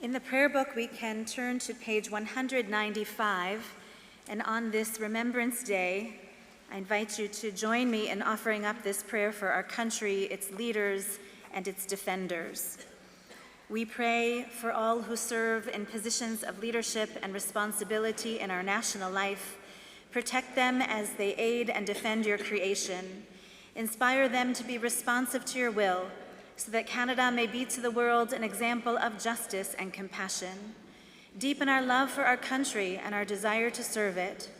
In the prayer book, we can turn to page 195, and on this Remembrance Day, I invite you to join me in offering up this prayer for our country, its leaders, and its defenders. We pray for all who serve in positions of leadership and responsibility in our national life. Protect them as they aid and defend your creation. Inspire them to be responsive to your will, so that Canada may be to the world an example of justice and compassion. Deepen our love for our country and our desire to serve it.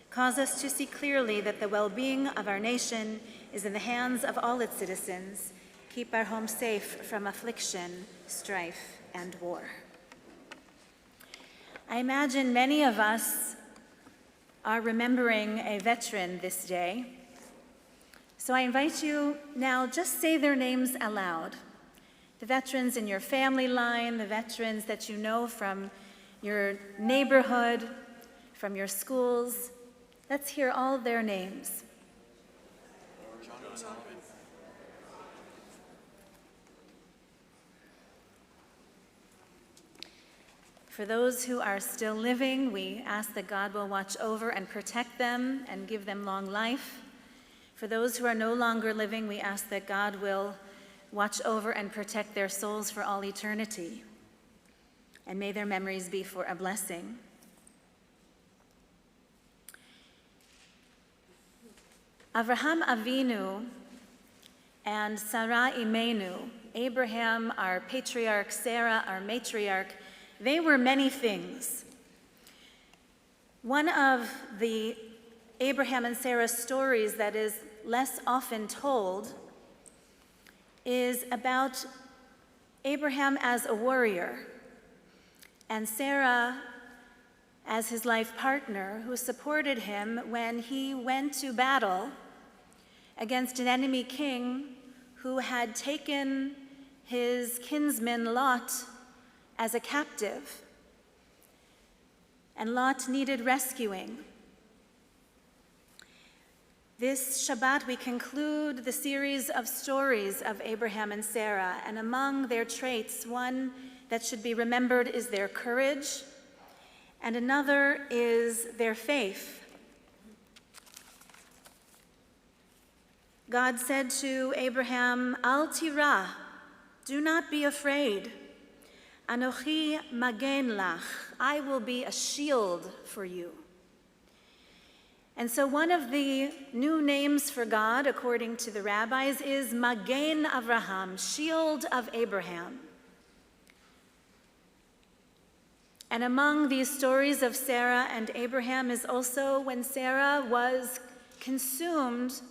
Cause us to see clearly that the well-being of our nation is in the hands of all its citizens. Keep our home safe from affliction, strife, and war. I imagine many of us are remembering a veteran this day. So I invite you now, just say their names aloud. The veterans in your family line, the veterans that you know from your neighborhood, from your schools. Let's hear all their names. For those who are still living, we ask that God will watch over and protect them and give them long life. For those who are no longer living, we ask that God will watch over and protect their souls for all eternity. And may their memories be for a blessing. Avraham Avinu and Sarah Imenu, Abraham, our patriarch, Sarah, our matriarch, they were many things. One of the Abraham and Sarah stories that is less often told is about Abraham as a warrior and Sarah as his life partner, who supported him when he went to battle against an enemy king who had taken his kinsman Lot as a captive. And Lot needed rescuing. This Shabbat, we conclude the series of stories of Abraham and Sarah, and among their traits, one that should be remembered is their courage, and another is their faith. God said to Abraham, Al tira, do not be afraid. Anochi magen lach, I will be a shield for you. And so one of the new names for God, according to the rabbis, is Magen Avraham, shield of Abraham. And among these stories of Sarah and Abraham is also when Sarah was consumed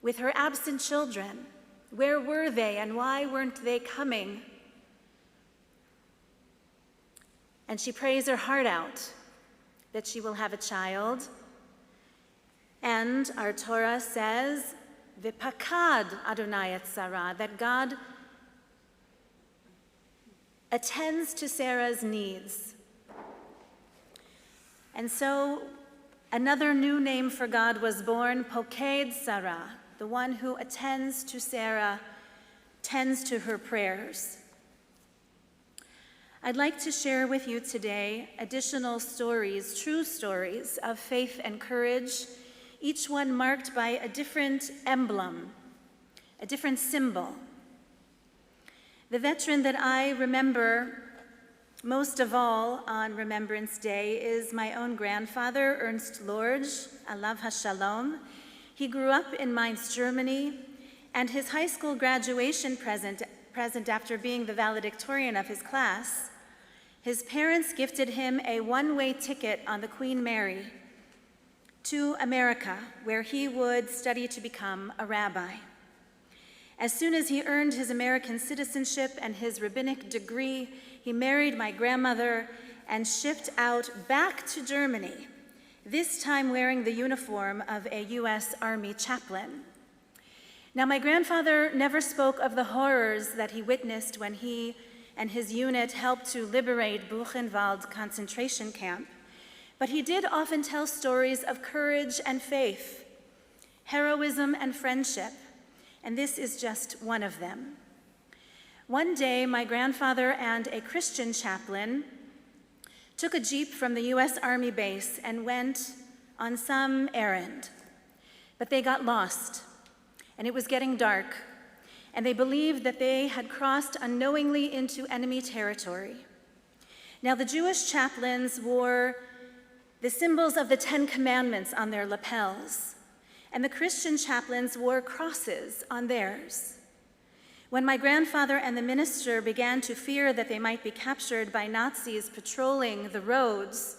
with her absent children. Where were they and why weren't they coming? And she prays her heart out that she will have a child. And our Torah says, V'pakad Adonai et Sarah, that God attends to Sarah's needs. And so another new name for God was born, Poked Sarah, the one who attends to Sarah, tends to her prayers. I'd like to share with you today additional stories, true stories of faith and courage, each one marked by a different emblem, a different symbol. The veteran that I remember most of all on Remembrance Day is my own grandfather, Ernst Lorge, Alav Hashalom. He grew up in Mainz, Germany, and his high school graduation present after being the valedictorian of his class, his parents gifted him a one-way ticket on the Queen Mary to America, where he would study to become a rabbi. As soon as he earned his American citizenship and his rabbinic degree, he married my grandmother and shipped out back to Germany, this time wearing the uniform of a U.S. Army chaplain. Now, my grandfather never spoke of the horrors that he witnessed when he and his unit helped to liberate Buchenwald concentration camp, but he did often tell stories of courage and faith, heroism and friendship, and this is just one of them. One day, my grandfather and a Christian chaplain took a jeep from the U.S. Army base and went on some errand. But they got lost, and it was getting dark, and they believed that they had crossed unknowingly into enemy territory. Now, the Jewish chaplains wore the symbols of the Ten Commandments on their lapels, and the Christian chaplains wore crosses on theirs. When my grandfather and the minister began to fear that they might be captured by Nazis patrolling the roads,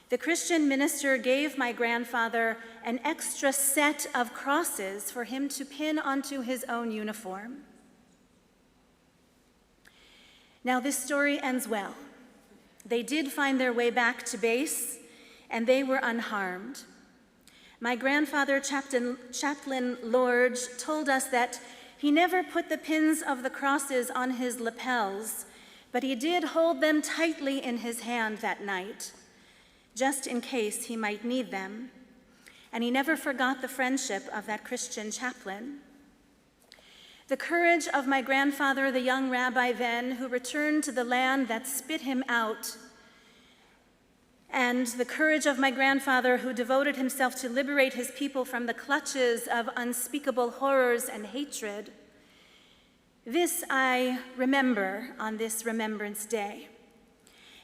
the Christian minister gave my grandfather an extra set of crosses for him to pin onto his own uniform. Now, this story ends well. They did find their way back to base, and they were unharmed. My grandfather, Chaplain Lorge, told us that he never put the pins of the crosses on his lapels, but he did hold them tightly in his hand that night, just in case he might need them. And he never forgot the friendship of that Christian chaplain. The courage of my grandfather, the young rabbi then, who returned to the land that spit him out, and the courage of my grandfather, who devoted himself to liberate his people from the clutches of unspeakable horrors and hatred. This I remember on this Remembrance Day.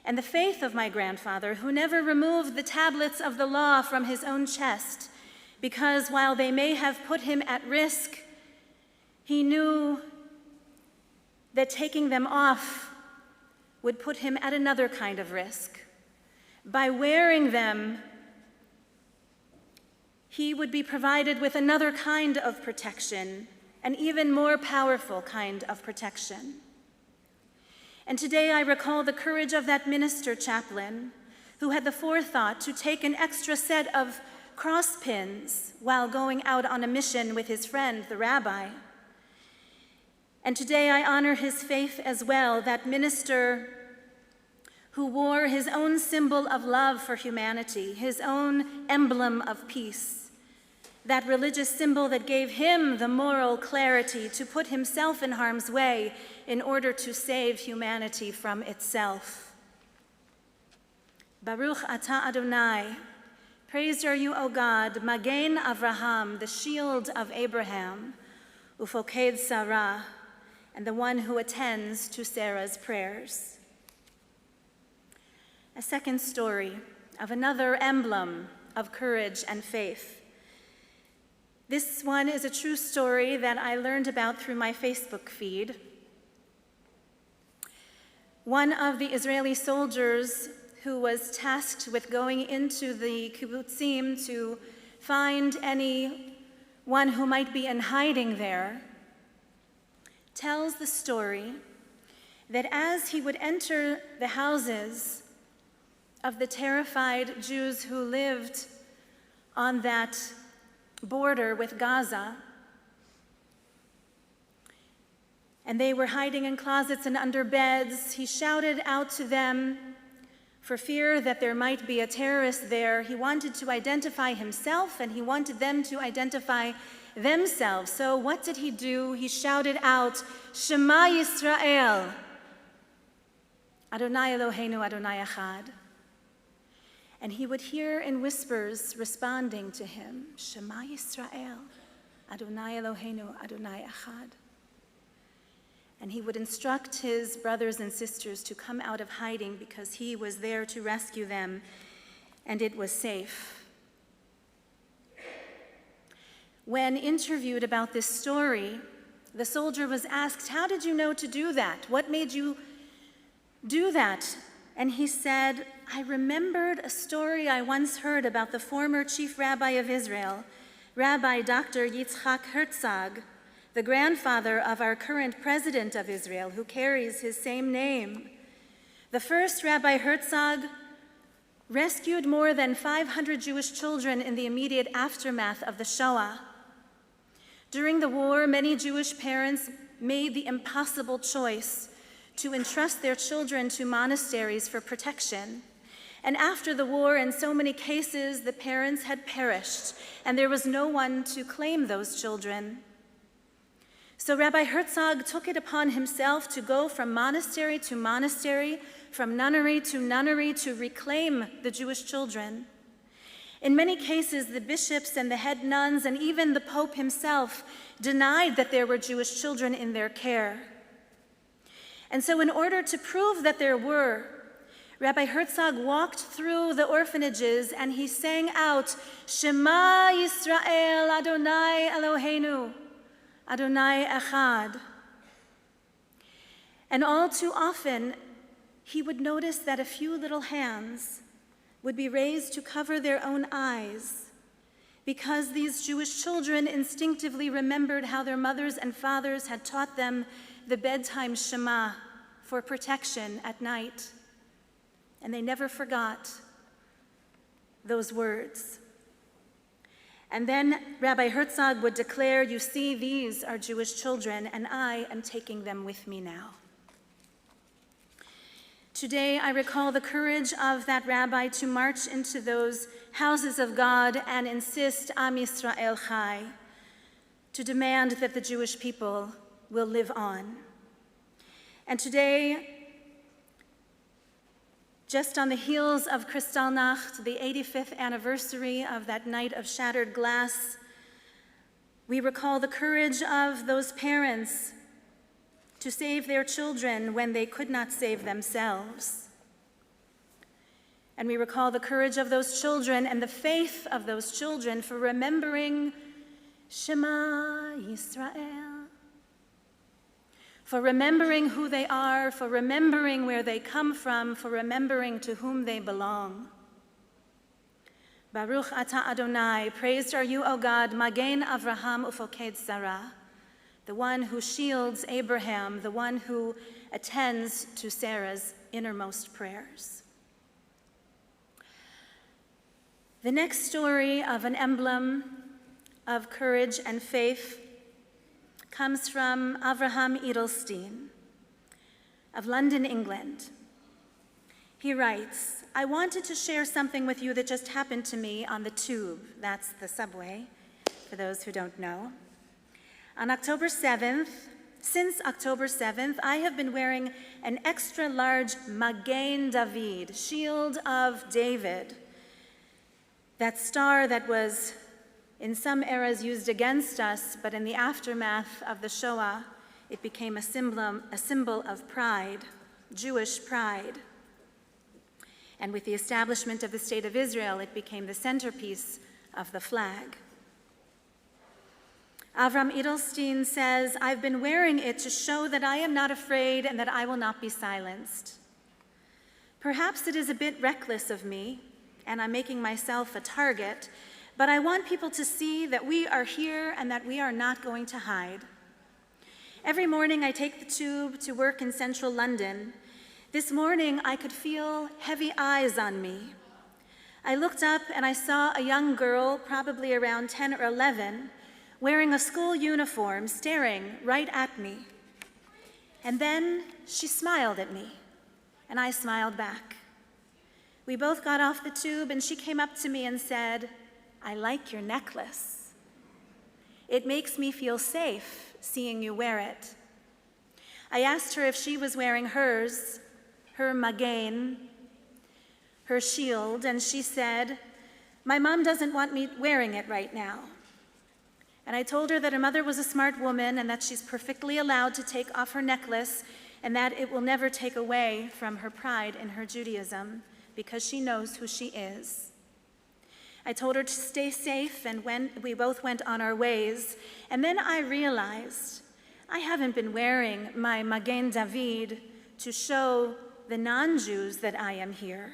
And the faith of my grandfather, who never removed the tablets of the law from his own chest, because while they may have put him at risk, he knew that taking them off would put him at another kind of risk. By wearing them, he would be provided with another kind of protection, an even more powerful kind of protection. And today I recall the courage of that minister chaplain who had the forethought to take an extra set of cross pins while going out on a mission with his friend, the rabbi. And today I honor his faith as well, that minister who wore his own symbol of love for humanity, his own emblem of peace, that religious symbol that gave him the moral clarity to put himself in harm's way in order to save humanity from itself. Baruch atah Adonai, praised are you, O God, Magen Avraham, the shield of Abraham, Ufoked Sarah, and the one who attends to Sarah's prayers. A second story of another emblem of courage and faith. This one is a true story that I learned about through my Facebook feed. One of the Israeli soldiers who was tasked with going into the kibbutzim to find anyone who might be in hiding there tells the story that as he would enter the houses of the terrified Jews who lived on that border with Gaza, and they were hiding in closets and under beds, he shouted out to them for fear that there might be a terrorist there. He wanted to identify himself, and he wanted them to identify themselves. So what did he do? He shouted out, Shema Yisrael, Adonai Eloheinu, Adonai Echad. And he would hear in whispers responding to him, Shema Yisrael, Adonai Eloheinu, Adonai Echad. And he would instruct his brothers and sisters to come out of hiding because he was there to rescue them, and it was safe. When interviewed about this story, the soldier was asked, how did you know to do that? What made you do that? And he said, I remembered a story I once heard about the former chief rabbi of Israel, Rabbi Dr. Yitzhak Herzog, the grandfather of our current president of Israel, who carries his same name. The first Rabbi Herzog rescued more than 500 Jewish children in the immediate aftermath of the Shoah. During the war, many Jewish parents made the impossible choice to entrust their children to monasteries for protection. And after the war, in so many cases, the parents had perished, and there was no one to claim those children. So Rabbi Herzog took it upon himself to go from monastery to monastery, from nunnery to reclaim the Jewish children. In many cases, the bishops and the head nuns and even the Pope himself denied that there were Jewish children in their care. And so in order to prove that there were, Rabbi Herzog walked through the orphanages and he sang out, Shema Yisrael Adonai Eloheinu, Adonai Echad. And all too often, he would notice that a few little hands would be raised to cover their own eyes because these Jewish children instinctively remembered how their mothers and fathers had taught them the bedtime Shema for protection at night. And they never forgot those words. And then Rabbi Herzog would declare, you see, these are Jewish children, and I am taking them with me now. Today, I recall the courage of that rabbi to march into those houses of God and insist, Am Yisrael Chai, to demand that the Jewish people will live on. And today, just on the heels of Kristallnacht, the 85th anniversary of that night of shattered glass, we recall the courage of those parents to save their children when they could not save themselves. And we recall the courage of those children and the faith of those children for remembering Shema Yisrael, for remembering who they are, for remembering where they come from, for remembering to whom they belong. Baruch Ata Adonai, praised are you, O God, Magen Avraham Ufoked Sarah, the one who shields Abraham, the one who attends to Sarah's innermost prayers. The next story of an emblem of courage and faith comes from Avraham Edelstein of London, England. He writes, I wanted to share something with you that just happened to me on the tube. That's the subway, for those who don't know. On October 7th, since October 7th, I have been wearing an extra large Magen David, Shield of David, that star that was in some eras used against us, but in the aftermath of the Shoah, it became a symbol of pride, Jewish pride. And with the establishment of the State of Israel, it became the centerpiece of the flag. Avram Edelstein says, I've been wearing it to show that I am not afraid and that I will not be silenced. Perhaps it is a bit reckless of me, and I'm making myself a target, but I want people to see that we are here and that we are not going to hide. Every morning I take the tube to work in central London. This morning I could feel heavy eyes on me. I looked up and I saw a young girl, probably around 10 or 11, wearing a school uniform, staring right at me. And then she smiled at me, and I smiled back. We both got off the tube, and she came up to me and said, I like your necklace. It makes me feel safe seeing you wear it. I asked her if she was wearing hers, her magen, her shield, and she said, my mom doesn't want me wearing it right now. And I told her that her mother was a smart woman and that she's perfectly allowed to take off her necklace and that it will never take away from her pride in her Judaism because she knows who she is. I told her to stay safe, and we both went on our ways. And then I realized I haven't been wearing my Magen David to show the non-Jews that I am here.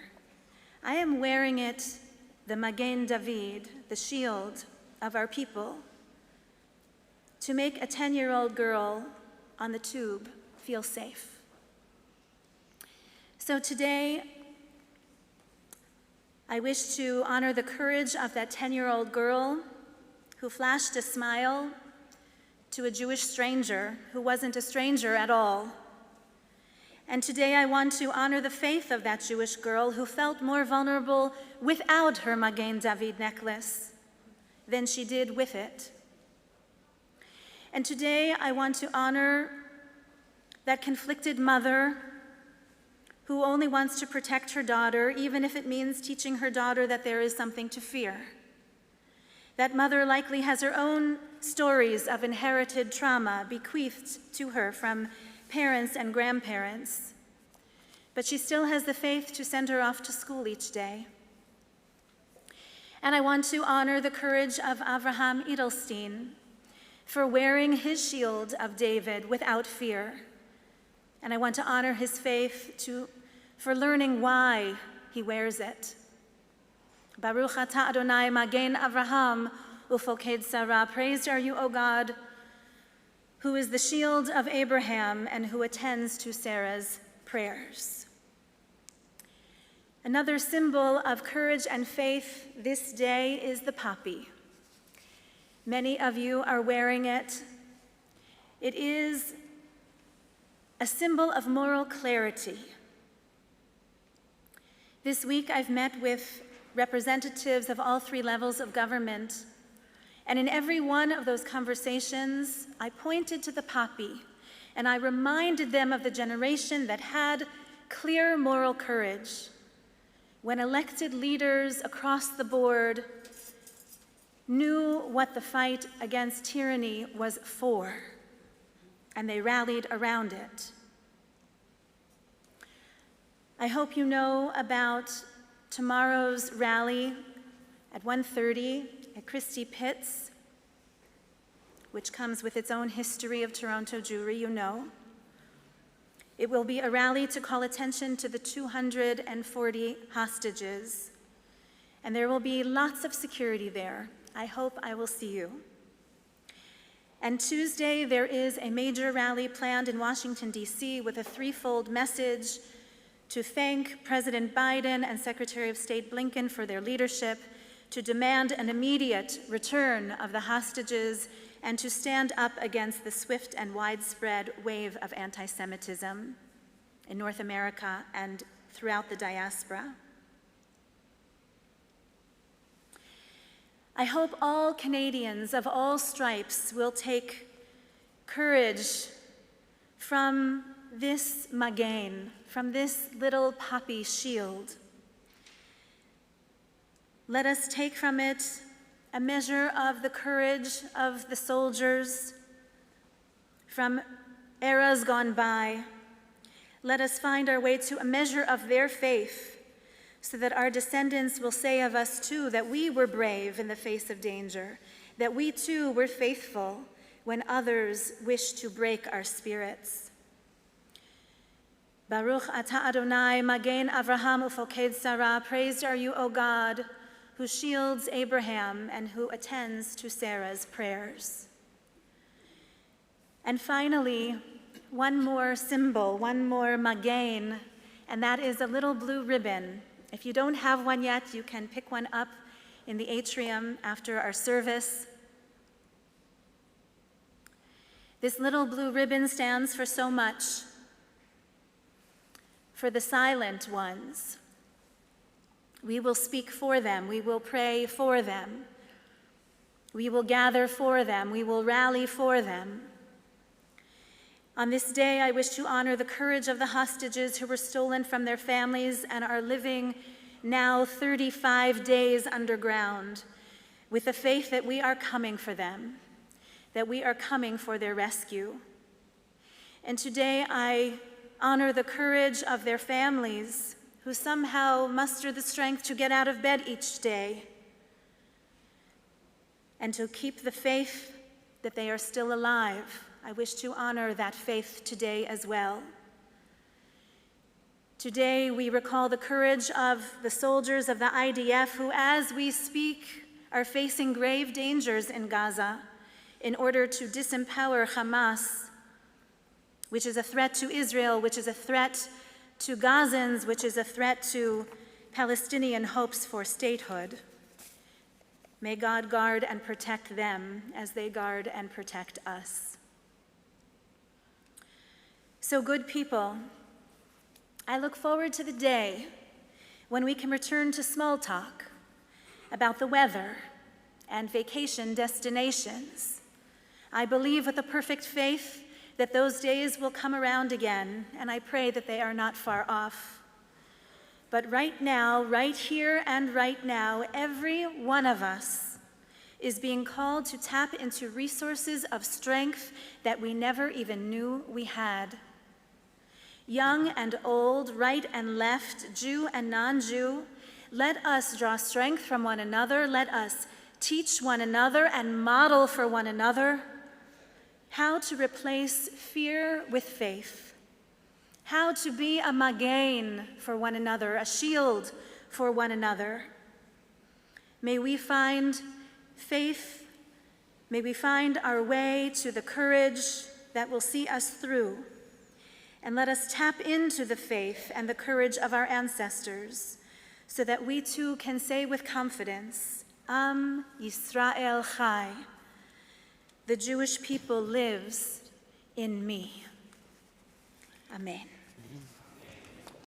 I am wearing it, the Magen David, the shield of our people, to make a 10-year-old girl on the tube feel safe. So today, I wish to honor the courage of that 10-year-old girl who flashed a smile to a Jewish stranger who wasn't a stranger at all. And today I want to honor the faith of that Jewish girl who felt more vulnerable without her Magen David necklace than she did with it. And today I want to honor that conflicted mother who only wants to protect her daughter, even if it means teaching her daughter that there is something to fear. That mother likely has her own stories of inherited trauma bequeathed to her from parents and grandparents, but she still has the faith to send her off to school each day. And I want to honor the courage of Avraham Edelstein for wearing his shield of David without fear. And I want to honor his faith for learning why he wears it. Baruch atah Adonai Magen Avraham ufoked Sarah. Praised are you, O God, who is the shield of Abraham and who attends to Sarah's prayers. Another symbol of courage and faith this day is the poppy. Many of you are wearing it. It is a symbol of moral clarity. This week I've met with representatives of all three levels of government, and in every one of those conversations, I pointed to the poppy, and I reminded them of the generation that had clear moral courage when elected leaders across the board knew what the fight against tyranny was for, and they rallied around it. I hope you know about tomorrow's rally at 1:30 at Christie Pitts, which comes with its own history of Toronto Jewry, you know. It will be a rally to call attention to the 240 hostages, and there will be lots of security there. I hope I will see you. And Tuesday, there is a major rally planned in Washington, D.C. with a threefold message to thank President Biden and Secretary of State Blinken for their leadership, to demand an immediate return of the hostages, and to stand up against the swift and widespread wave of anti-Semitism in North America and throughout the diaspora. I hope all Canadians of all stripes will take courage from this magen, from this little poppy shield. Let us take from it a measure of the courage of the soldiers from eras gone by. Let us find our way to a measure of their faith so that our descendants will say of us too that we were brave in the face of danger, that we too were faithful when others wished to break our spirits. Baruch atah Adonai Magen Avraham ufoked Sarah. Praised are you, O God, who shields Abraham and who attends to Sarah's prayers. And finally, one more symbol, one more magen, and that is a little blue ribbon. If you don't have one yet, you can pick one up in the atrium after our service. This little blue ribbon stands for so much. For the silent ones, we will speak for them, we will pray for them, we will gather for them, we will rally for them. On this day, I wish to honor the courage of the hostages who were stolen from their families and are living now 35 days underground with the faith that we are coming for them, that we are coming for their rescue. And today I honor the courage of their families who somehow muster the strength to get out of bed each day and to keep the faith that they are still alive. I wish to honor that faith today as well. Today we recall the courage of the soldiers of the IDF who, as we speak, are facing grave dangers in Gaza in order to disempower Hamas, which is a threat to Israel, which is a threat to Gazans, which is a threat to Palestinian hopes for statehood. May God guard and protect them as they guard and protect us. So, good people, I look forward to the day when we can return to small talk about the weather and vacation destinations, I believe with a perfect faith that those days will come around again, and I pray that they are not far off. But right now, right here and right now, every one of us is being called to tap into resources of strength that we never even knew we had. Young and old, right and left, Jew and non-Jew, let us draw strength from one another. Let us teach one another and model for one another how to replace fear with faith, how to be a magain for one another, a shield for one another. May we find faith, may we find our way to the courage that will see us through, and let us tap into the faith and the courage of our ancestors so that we too can say with confidence, Am Yisrael Chai, the Jewish people lives in me. Amen.